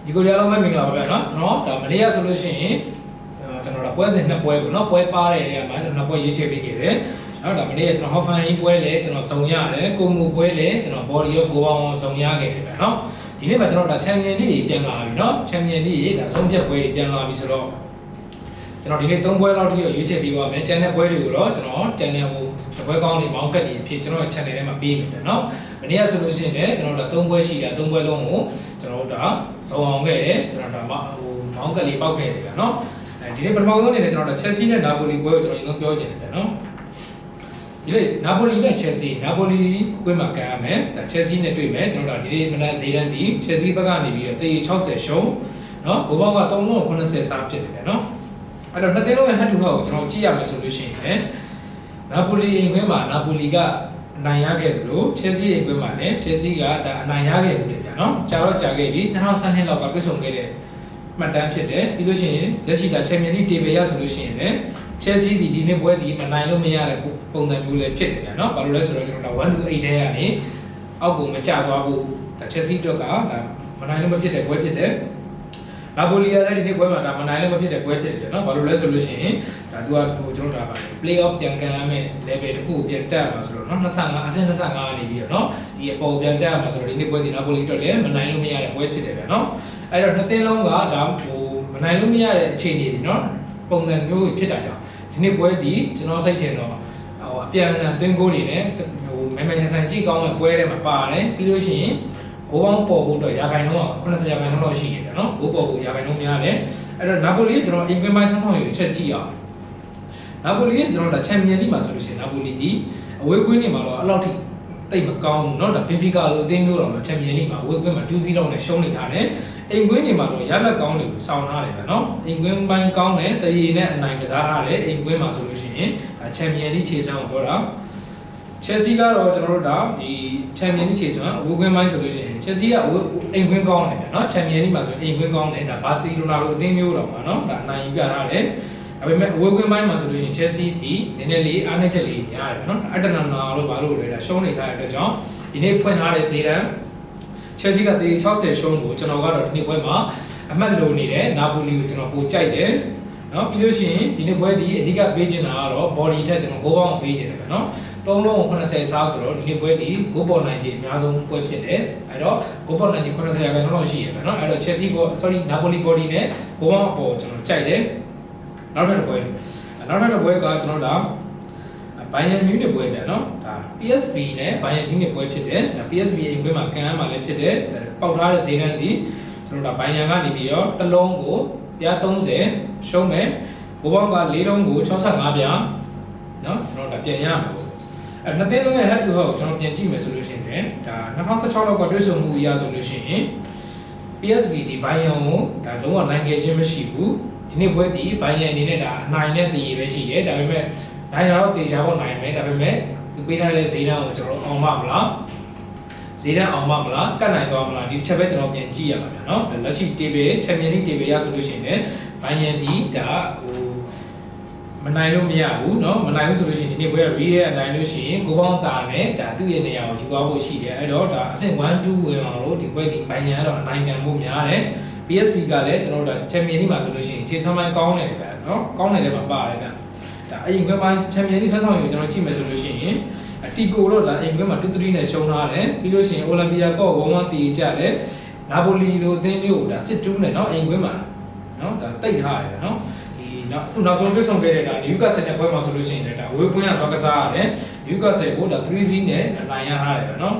ဒီကိုရအောင်မင်္ဂလာပါဗျာနော်ကျွန်တော်ဒါမနေ့ကဆိုလို့ရှိရင်ကျွန်တော်တို့ပွဲစဉ်နှစ်ပွဲပေါ့နော်ပွဲပါတဲ့နေရာမှာကျွန်တော်ပွဲရွေးချယ်ပေးခဲ့တယ်အဲ့တော့ဒါမနေ့ကကျွန်တော် Hot Fan ပွဲလေကျွန်တော်စုံရတယ်ကိုမှုပွဲလေကျွန်တော် body ရောကိုအောင်စုံရခဲ့တယ်ဗျာနော်ဒီနေ့မှာကျွန်တော်ဒါ Champion League ပြန်လာပြီနော် Champion League ဒါဆုံးဖြတ်ပွဲတွေပြန်လာပြီဆိုတော့ကျွန်တော်ဒီနေ့3ပွဲလောက်ထိရွေးချယ်ပေးပါမယ်ကျန်တဲ့ပွဲတွေကိုတော့ကျွန်တော် channel ကိုတစ်ပွဲကောင်းနေမောင်းကတ်တွေအဖြစ်ကျွန်တော် channel ထဲမှာပေးမယ်ဗျာနော်မနေ့ကဆိုလို့ရှိရင်လည်းကျွန်တော်တို့3ပွဲရှိတာ3ပွဲလုံးကိုကျွန်တော်တို့ဒါစုံအောင်ခဲ့တယ်ကျွန်တော်ဒါမောင်းကတ်လေးပေါက်ခဲ့တယ်ဗျာနော်ဒီနေ့ပထမဆုံးအနေနဲ့ကျွန်တော်တို့ Chelsea နဲ့ Napoli ပွဲကိုကျွန်တော်ပြောချင်တယ်ဗျာနော်ဒီနေ့ Napoli နဲ့ Chelsea Napoli ကွင်းမှာကန်ရမယ်ဒါ Chelsea နဲ့တွေ့မယ်ကျွန်တော်တို့ဒီနေ့မနက်ဈေးတန်းဒီ Chelsea ဘက်ကနေပြီးတော့60ရှုံးနော်ဂိုးပေါင်းက380စားဖြစ်တယ်ဗျာနော်အဲ့တော့နှစ်သင်းလုံးရဲ့ head to head ကိုကျွန်တော်ကြည့်ရမယ်ဆိုလို့ရှိရင်Napoli အိမ်ခွင်းမှာ Napoli ကအနိုင်ရခဲ့တယ်လို့ Chelsea အိမ်ခွင်းမှာလည်း Chelsea ကဒါအနိုင်ရခဲ့တယ်ဗျာနော်ကြာတော့ကြာခဲ့ပြီ2012လောက်ကပြည့်စုံခဲ့တဲ့မှတ်တမ်းဖြစ်တယ်ပြီးလို့ရှိရင်လက်ရှိဒါ Champions League table ရဆိုလို့ရှိရင်လည်း Chelsea ဒီနေ့ပွဲဒီမနိုင်လို့မရတဲ့ပုံစံမျိုးလည်းဖြစ်တယ်ဗျာနော်ဘာလို့လဲဆိုတော့ကျွန်တော်တို့1-8ထဲကနေအောက်ကိုမကျသွားဘူးဒါ Chelsea အတွက်ကဒါမနိုင်လို့မဖြစ်တဲ့ပွဲဖြစ်တယ်နာပိုလီကလည်းဒီနေ့ပွဲမှာဒါမနိုင်လည်းမဖြစ်တဲ့ပွဲဖြစ်တယ်နော်ဘာလို့လဲဆိုလို့ရှိရင်ဒါသူကကျွန်တော်ဒါပါ play off ပြန်ကန်ရမယ့် level တစ်ခုကိုပြန်တက်မှာဆိုတော့နော်25အဆင့်25ကနေပြီးတော့နော်ဒီအပေါ်ပြန်တက်မှာဆိုတော့ဒီနေ့ပွဲဒီနာပိုလီအတွက်လည်းမနိုင်လို့မရတဲ့ပွဲဖြစ်တယ်ဗျာနော်အဲ့တော့နှစ်သင်းလုံးကဒါမနိုင်လို့မရတဲ့အခြေအနေတွေနော်ပုံစံမျိုးဖြစ်တာကြောင့်ဒီနေ့ပွဲဒီကျွန်တော်စိတ်ထင်တော့အပြန်အလှန်သွင်းကိုတွေနဲ့မဲမဲဆန်ကြည့်ကောင်းတဲ့ပွဲတွေမှာပါတယ်ပြီးလို့ရှိရင်ဂိုးပေါင်းပေါ်ဖို့တော့ရာခိုင်နှုန်းက80%လောက်ရှိနေတယ်နော်ဂိုးပေါ်ဖို့ရာခိုင်နှုန်းများတယ်အဲ့တော့နာပိုလီကကျွန်တော်အင်္ဂလန်ပိုင်းဆောင်းဆောင်ရေးချက်ကြည့်အောင်နာပိုလီကကျွန်တော်ဒါချန်ပီယံလိမှာဆိုလို့ရှိရင်နာပိုလီဒီအဝေးကွင်းနေမှာတော့အဲ့လောက်ထိတိတ်မကောင်းဘူးเนาะဒါဘင်ဖီကာလိုအသင်းမျိုးတော့ချန်ပီယံလိမှာအဝေးကွင်းမှာ2-0လောက်နဲ့ရှုံးနေထားတယ်အိမ်ကွင်းနေမှာတော့ရလက်ကောင်းတွေကိုစောင်းထားတယ်ဗျเนาะအိမ်ကွင်းပိုင်းကောင်းတယ်တရေနဲ့အနိုင်ကစားထားတယ်အိမ်ကွင်းမှာဆိုလို့ရှိရင်ချန်ပီယံလိခြေစွမ်းကိုပြောတာChelsea ကတော့ကျွန်တော်တို့ဒါဒီ Champions League ခြေစွမ်းအဝေးကွင်းပိုင်းဆိုလို့ရှိရင် Chelsea ကအိမ်ကွင်းကောင်းတယ်ဗျာနော် Champions League မှာဆိုအိမ်ကွင်းကောင်းတယ်ဒါ Barcelona လိုအသင်းမျိုးတော့မှာနော်ဒါအနိုင်ယူပြထားတယ်ဒါပေမဲ့အဝေးကွင်းပိုင်းမှာဆိုလို့ရှိရင် Chelsea ဒီနည်းနည်းလေးအားနည်းချက်လေးများတယ်နော်အတ္တနာနာလို့ဘာလို့လဲဒါရှုံးနေထားတဲ့အတွက်ကြောင့်ဒီနေ့ဖွင့်ထားတဲ့ဈေးတန်း Chelsea က60ရှုံးကိုကျွန်တော်ကတော့ဒီနေ့ပွဲမှာအမှတ်လိုနေတယ် Napoli ကိုကျွန်တော်ပိုကြိုက်တယ်နော်ပြီးလို့ရှိရင်ဒီနေ့ပွဲဒီအဓိကပေးချင်တာကတော့ body ထက်ကျွန်တော်ဂိုးပေါင်းပေးချင်တယ်ဗျာနော်3လုံး80စားဆိုတော့ဒီနေ့ပွဲဒီဂိုးပေါ်နိုင်ခြင်းအများဆုံးပွဲဖြစ်တယ်အဲ့တော့ဂိုးပေါ်နိုင်ခြင်း80ရာခိုင်နှုန်းလောက်ရှိရဗျာနော်အဲ့တော့ Chelsea Napoli body နဲ့ဂိုးပေါင်းအပေါ်ကျွန်တော်ကြိုက်တယ်နောက်ထပ်တစ်ပွဲကကျွန်တော်ဒါBayern Munich ပွဲဗျာနော်ဒါ PSV နဲ့ Bayern Munich ပွဲဖြစ်တယ်ဒါ PSV အိမ်ပွဲမှာကန်ရမှာလည်းဖြစ်တယ်ပေါက်ထားတဲ့ဈေးတန်းဒီကျွန်တော်ဒါ Bayern ကနေပြီးတော့တစ်လုံးကိုပြား30ရှုံးမယ်ဘိုးပေါင်းက4လုံးကို65ပြားနော်ကျွန်တော်ဒါပြန်ရမှာပေါ့အဲ့နှစ်သင်းလုံးရဲ့ head to head ကိုကျွန်တော်ပြန်ကြည့်မယ်ဆိုလို့ရှိရင်ဒါ2016လောက်ကတွေ့ဆုံမှုအရာဆိုလို့ရှိရင် PSV ဒီ Bayern ကိုဒါလုံးဝနိုင်ခဲ့ခြင်းမရှိဘူးဒီနေ့ပွဲဒီ Bayern အနေနဲ့ဒါအနိုင်နဲ့တည်ရပဲရှိတယ်ဒါပေမဲ့နိုင်တော့တေချာဖို့နိုင်မယ်ဒါပေမဲ့သူပေးထားတဲ့ဈေးတန်းကိုကျွန်တော်အောင်မလားဈေးတန်းအောင်မလားကတ်နိုင်သွားမလားဒီတစ်ချက်ပဲကျွန်တော်ပြန်ကြည့်ရမှာဗျာနော်လက်ရှိ table Champions League table ရဆိုလို့ရှိရင်လည်းဘိုင်ယန်ဒီဒါမနိုင်လို့မရဘူးเนาะမနိုင်ဘူးဆိုလို့ရှိရင်ဒီနေ့ပွဲ real ရဲ့နိုင်လို့ရှိရင်ကိုပေါင်းတာနဲ့ဒါသူ့ရဲ့နေရာကိုယူသွားဖို့ရှိတယ်အဲ့တော့ဒါအဆင့်1-2ဝင်အောင်လို့ဒီပွဲဒီဘိုင်ယန်ကတော့အနိုင်ခံဖို့များတယ် PSV ကလည်းကျွန်တော်တို့ဒါ Champions League မှာဆိုလို့ရှိရင်ခြေစွမ်းပိုင်းကောင်းနေတယ်ဗျာเนาะကောင်းနေတယ်မှာပါတယ်ဗျာဒါအရင်ကပိုင်း Champions League ဆွဲဆောင်ရကျွန်တော်ကြည့်မယ်ဆိုလို့ရှိရင်တီကိုတော့ဒါအိမ်ကွင်းမှာ2-3နဲ့ရှုံးထားတယ်ပြီးလို့ရှိရင်အိုလံပီယာကော့1-1တီးကြတယ်နာပိုလီလိုအသင်းမျိုးဒါ6-2နဲ့เนาะအိမ်ကွင်းမှာเนาะဒါတိတ်ထားတယ်เนาะဒီနောက်ဆုံးတွေ့ဆုံခဲ့တဲ့ဒါနယူကာဆယ်နဲ့ပွဲမှာဆိုလို့ရှိရင်လည်းဒါဝေးကွင်းကသွားကစားရတယ်နယူကာဆယ်ကိုဒါ3-0နဲ့အနိုင်ရထားတယ်เนาะ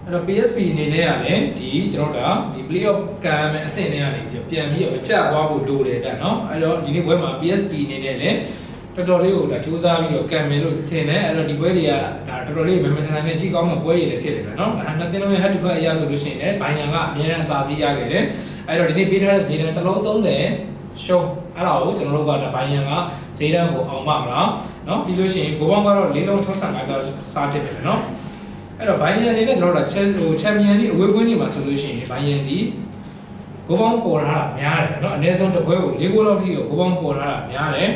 အဲ့တော့ PSV အနေနဲ့ကလည်းဒီကျွန်တော်တို့ဒီ play-off ကံမဲ့အဆင့်တွေကနေပြန်ပြီးတော့မကျသွားဖို့လိုတယ်ဗျာเนาะအဲ့တော့ဒီနေ့ပွဲမှာ PSV အနေနဲ့လည်းတော်တော်လေးကိုဒါစူးစမ်းပြီးတော့ကံမယ်လို့ထင်တယ်အဲ့တော့ဒီပွဲတွေကဒါတော်တော်လေးမမဆန်နိုင်နဲ့ကြည့်ကောင်းတဲ့ပွဲတွေလည်းဖြစ်တယ်ဗျာနော်ဒါနှစ်သင်းလုံးရဲ့ head to head အရာဆိုလို့ရှိရင်လည်းဘိုင်ယန်ကအများနဲ့အသာစီးရခဲ့တယ်အဲ့တော့ဒီနေ့ပေးထားတဲ့ဈေးတန်းတစ်လုံး30ရှုံးအဲ့ဒါကိုကျွန်တော်တို့ကဒါဘိုင်ယန်ကဈေးတန်းကိုအောင်မလားနော်ပြီးလို့ရှိရင်ဂိုးပေါင်းကတော့4လုံး65ပြားစားဖြစ်တယ်ဗျာနော်အဲ့တော့ဘိုင်ယန်အနေနဲ့ကျွန်တော်တို့ချန်ပီယံလိအဝေးကွင်းနေမှာဆိုလို့ရှိရင်ဘိုင်ယန်ဒီဂိုးပေါင်းပေါ်ထားတာများတယ်ဗျာနော်အနည်းဆုံးတစ်ပွဲကို4ဂိုးလောက်ထိကိုဂိုးပေါင်းပေါ်ထားတာများတယ်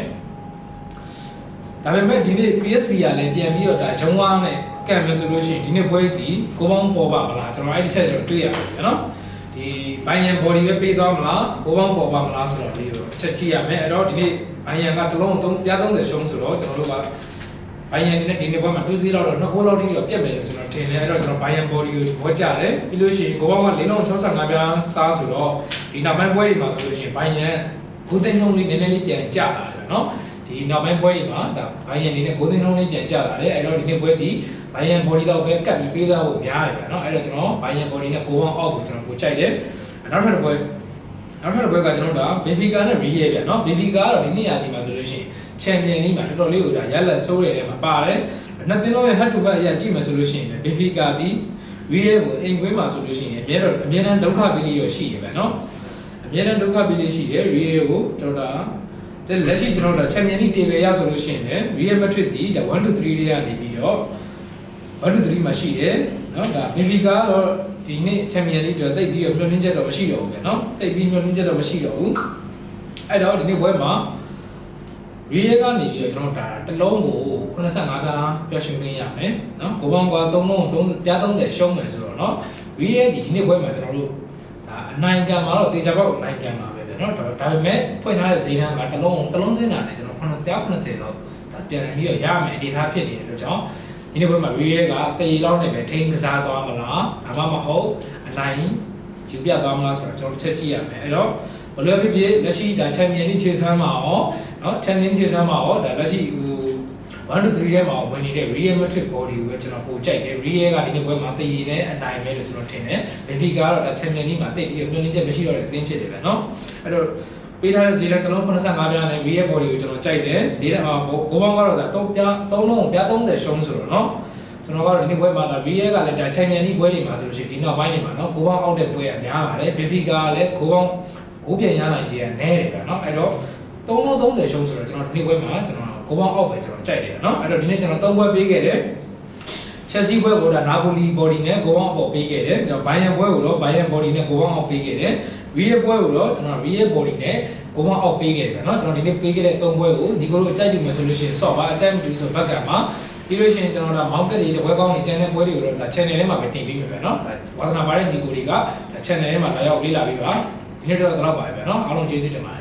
ဒါပေမဲ့ဒီနေ့ PSV ကလည်းပြန်ပြီးတော့ဒါရုံးဝါးနဲ့ ကံမယ်ဆိုလို့ရှိရင်ဒီနေ့ပွဲဒီကိုပေါင်းပေါ်ပါမလားကျွန်တော်အဲ့ဒီချက်ကျွန်တော်တွေ့ရတယ်နော်ဒီဘိုင်ယန် body ပဲပေးသွားမလားကိုပေါင်းပေါ်ပါမလားဆိုတော့ဒီအချက်ကြည့်ရမယ်အဲ့တော့ဒီနေ့ဘိုင်ယန်ကတစ်လုံး30ရှုံးဆိုတော့ကျွန်တော်တို့ကဘိုင်ယန်နဲ့ဒီနေ့ပွဲမှာ2-0တော့2 goal လောက်ထိတော့ပြတ်မယ်လို့ကျွန်တော်ထင်တယ်အဲ့တော့ကျွန်တော်ဘိုင်ယန် body ကိုဝတ်ကြတယ်ပြီးလို့ရှိရင်ကိုပေါင်းက4လုံး65ပြားစားဆိုတော့ဒီနောက်ပိုင်းပွဲတွေမှာဆိုလို့ရှိရင်ဘိုင်ယန်ဂိုးသိန်းလုံးလေးနည်းနည်းလေးပြန်ကျလာတယ်နော်ဒီနောက်ပိုင်းပွဲတွေမှာဒါဘိုင်ယန်နေနဲ့ဂိုးသိန်းလုံးလေးပြန်ကျလာတယ်အဲ့တော့ဒီနေ့ပွဲဒီဘိုင်ယန် body တော့ပဲကတ်ပြီးပေးသွားဖို့များတယ်ဗျာနော်အဲ့တော့ကျွန်တော်ဘိုင်ယန် body နဲ့ကိုပေါင်းအောက်ကိုကျွန်တော်ပို့ကြိုက်တယ်နောက်ထပ်တစ်ပွဲကကျွန်တော်တို့ကဘင်ဖီကာနဲ့ရီးရဲဗျာနော်ဘင်ဖီကာကတော့ဒီနေ့ရာသီမှာဆိုလို့ရှိရင်ချန်ပီယံလိမှာတော်တော်လေးကိုဒါရလက်ဆိုးတဲ့ထဲမှာပါတယ်နှစ်သင်းလုံးရဲ့ head to head အရာကြည့်မယ်ဆိုလို့ရှိရင်ဘင်ဖီကာဒီရီးရဲကိုအိမ်ကွင်းမှာဆိုလို့ရှိရင်အများတန်းဒုက္ခပီလီရောရှိရပဲနော်အများတန်းဒုက္ခပီလီရှိတယ်ရီးရဲကိုကျွန်တော်ဒါလက်ရှိကျွန်တော်တို့ချန်ပီယံလိတေဘယ်ရဆိုလို့ရှိရင်ရီးရဲမက်ထရစ်ဒီဒါ1 to 3တွေကနေပြီးတော့1 to 3မှာရှိတယ်နော်ဒါဘင်ဖီကာတော့ဒီနေ့ချန်ပီယံလိတော့တိတ်ပြီးတော့မျှော်လင့်ချက်တော့မရှိတော့ဘူးဗျာနော်တိတ်ပြီးမျှော်လင့်ချက်တော့မရှိတော့ဘူးအဲ့တော့ဒီနေ့ပွဲမှာရီးရဲကနေပြီးတော့ကျွန်တော်ဒါတစ်လုံးကို85ပြားပျော်ရွှင်ပေးရမယ်နော်ကိုပေါင်းက3လုံး30ရှုံးမယ်ဆိုတော့နော်ရီးရဲဒီနေ့ပွဲမှာကျွန်တော်တို့ဒါအနိုင်ကံမှာတော့တေချာပေါက်အနိုင်ကံမှာပဲဗျာနော်ဒါပေမဲ့ဖွင့်ထားတဲ့ဈေးတန်းကတစ်လုံးသိန်းတာနဲ့ကျွန်တော်90တော့ဒါပြန်ပြီးတော့ရမယ်အနေထားဖြစ်နေတဲ့အတွက်ကြောင့်ဒီနေ့ပွဲမှာရီးရဲကတေးလောက်နဲ့ပဲထိန်းကစားသွားမလားဒါမှမဟုတ်အနိုင်ယူပြသွားမလားဆိုတော့ကျွန်တော်တစ်ချက်ကြည့်ရမယ်အဲ့တော့ဘယ်လိုဖြစ်ဖြစ်လက်ရှိဒါချန်ပီယံလိခြေဆန်းမှာရောနော်ချန်ပီယံခြေဆန်းမှာရောဒါလက်ရှိဟို1 to 3ထဲမှာဝင်နေတဲ့ Real Madrid body ကိုပဲကျွန်တော်ပိုကြိုက်တယ် Real ကဒီနေ့ပွဲမှာတည်ရည်နဲ့အနိုင်ပဲလို့ကျွန်တော်ထင်တယ် Benfica ကတော့ဒါချန်ပီယံလိမှာတိတ်ပြီးမျှော်လင့်ချက်မရှိတော့တဲ့အသင်းဖြစ်တယ်ဗျာနော်အဲ့တော့ပေးထားတဲ့ဈေးလည်းတစ်လုံး85ပြားနဲ့ Real body ကိုကျွန်တော်ကြိုက်တယ်ဈေးလည်းကိုပေါင်းကတော့ဒါ3လုံးပြား30ရှုံးဆိုတော့နော်ကျွန်တော်ကတော့ဒီနေ့ပွဲမှာဒါ Real ကလည်းဒါချန်ပီယံလိပွဲတွေမှာဆိုလို့ရှိရင်ဒီနောက်ပိုင်းတွေမှာနော်ကိုပေါင်းအောက်တဲ့ပွဲကများလာတယ် Benfica ကလည်းကိုပေါင်းကိုပြန်ရနိုင်ခြင်းကနည်းတယ်ဗျာနော်အဲ့တော့3လုံး30ရှုံးဆိုတော့ကျွန်တော်ဒီနေ့ပွဲမှာကျွန်တော်ကိုပေါင်းအောက်ပဲကျွန်တော်ကြိုက်တယ်နော်အဲ့တော့ဒီနေ့ကျွန်တော်3ပွဲပေးခဲ့တယ်ချက်စီပွဲကိုဒါနာပိုလီ body နဲ့ကိုပေါင်းအောက်ပေးခဲ့တယ်ကျွန်တော်ဘိုင်ယန်ပွဲကိုတော့ဘိုင်ယန် body နဲ့ကိုပေါင်းအောက်ပေးခဲ့တယ်ရီးရဲပွဲကိုတော့ကျွန်တော်ရီးရဲ body နဲ့ကိုပေါင်းအောက်ပေးခဲ့တယ်ဗျာနော်ကျွန်တော်ဒီနေ့ပေးခဲ့တဲ့3ပွဲကိုဒီကိုလိုအကြိုက်တူမယ်ဆိုလို့ရှိရင်ဆော့ပါအကြိုက်မတူဆိုဘက်ကမှာပြီးလို့ရှိရင်ကျွန်တော်ဒါမောက်ကတွေတပွဲကောင်းနေ channel ပွဲတွေကိုတော့ဒါ channel ထဲမှာပဲတင်ပေးမယ်ဗျာနော်ဝါသနာပါတဲ့ဒီကိုတွေက channel ထဲမှာလာရောက်လေ့လာပြီးပါဒီနေ့တော့တော့ပါပဲဗျာနော်အားလုံးကျေးဇူးတင်ပါတယ်